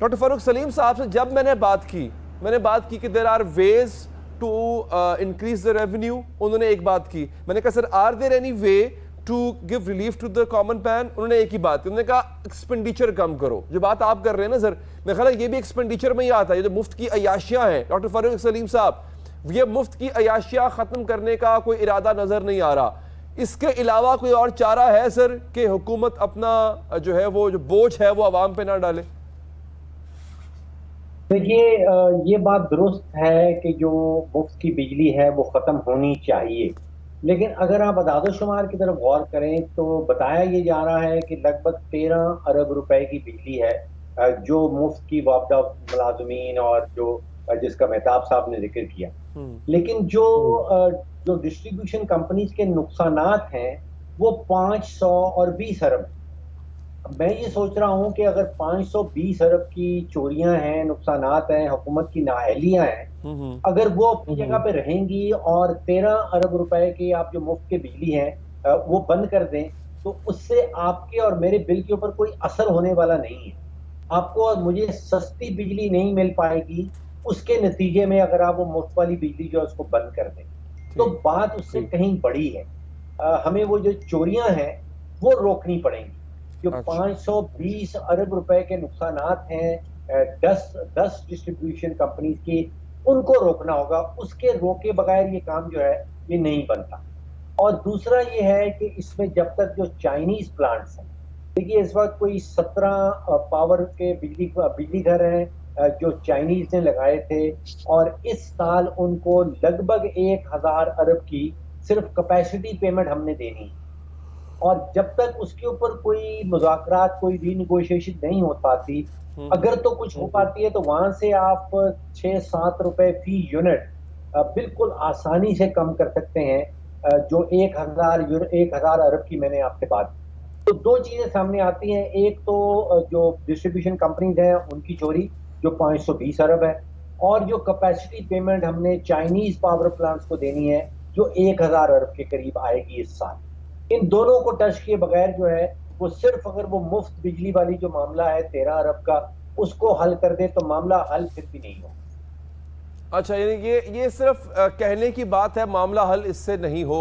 Doctor فاروق سلیم صاحب سے جب میں نے بات کی کہ there are ways to increase the revenue, انہوں نے ایک بات کی. میں نے کہا sir are there any way to give relief to the common man? انہوں نے ایک ہی بات کی، انہوں نے کہا ایکسپینڈیچر کم کرو. جو بات آپ کر رہے ہیں نا سر، میرا خیال ہے یہ بھی ایکسپینڈیچر میں ہی آتا ہے. یہ جو مفت کی عیاشیاں ہیں ڈاکٹر فاروق سلیم صاحب، یہ مفت کی عیاشیاں ختم کرنے کا کوئی ارادہ نظر نہیں آ رہا. اس کے علاوہ کوئی اور چارہ ہے سر کہ حکومت اپنا جو ہے وہ جو بوجھ ہے وہ عوام پہ نہ ڈالے؟ دیکھیے، یہ بات درست ہے کہ جو مفت کی بجلی ہے وہ ختم ہونی چاہیے، لیکن اگر آپ اعداد و شمار کی طرف غور کریں تو بتایا یہ جا رہا ہے کہ لگ بھگ 13 ارب روپے کی بجلی ہے جو مفت کی وابدہ ملازمین اور جس کا مہتاب صاحب نے ذکر کیا. لیکن جو ڈسٹریبیوشن کمپنیز کے نقصانات ہیں وہ 520 ارب. میں یہ سوچ رہا ہوں کہ اگر 520 ارب کی چوریاں ہیں، نقصانات ہیں، حکومت کی نااہلیاں ہیں، اگر وہ اپنی جگہ پہ رہیں گی اور 13 ارب روپے کی آپ جو مفت کے بجلی ہیں وہ بند کر دیں تو اس سے آپ کے اور میرے بل کے اوپر کوئی اثر ہونے والا نہیں ہے. آپ کو اور مجھے سستی بجلی نہیں مل پائے گی اس کے نتیجے میں اگر آپ وہ مفت والی بجلی جو ہے اس کو بند کر دیں تو بات اس سے کہیں بڑی ہے. ہمیں وہ جو چوریاں ہیں وہ روکنی پڑیں گی. جو 520 ارب روپے کے نقصانات ہیں 10 ڈسٹریبیوشن کمپنیز کی، ان کو روکنا ہوگا. اس کے روکے بغیر یہ کام جو ہے یہ نہیں بنتا. اور دوسرا یہ ہے کہ اس میں جب تک جو چائنیز پلانٹس ہیں، دیکھیے اس وقت کوئی 17 پاور کے بجلی گھر ہیں جو چائنیز نے لگائے تھے، اور اس سال ان کو لگ بھگ 1000 ارب کی صرف کیپیسٹی پیمنٹ ہم نے دینی ہے. اور جب تک اس کے اوپر کوئی مذاکرات، کوئی ری نیگوشیشن نہیں ہو پاتی، اگر تو کچھ ہو پاتی ہے تو وہاں سے آپ 6-7 روپے فی یونٹ بالکل آسانی سے کم کر سکتے ہیں جو 1000 ارب کی میں نے آپ سے بات کی. تو دو چیزیں سامنے آتی ہیں، ایک تو جو ڈسٹریبیوشن کمپنیز ہیں ان کی چوری جو 520 ارب ہے، اور جو کیپیسٹی پیمنٹ ہم نے چائنیز پاور پلانٹس کو دینی ہے جو 1000 ارب کے قریب آئے گی اس سال. ان دونوں کو ٹچ کیے بغیر جو ہے وہ صرف اگر وہ مفت بجلی والی جو معاملہ ہے 13 ارب کا اس کو حل کر دے تو معاملہ حل پھر بھی نہیں ہوگا. اچھا، یعنی یہ صرف کہنے کی بات ہے، معاملہ حل اس سے نہیں ہوگا.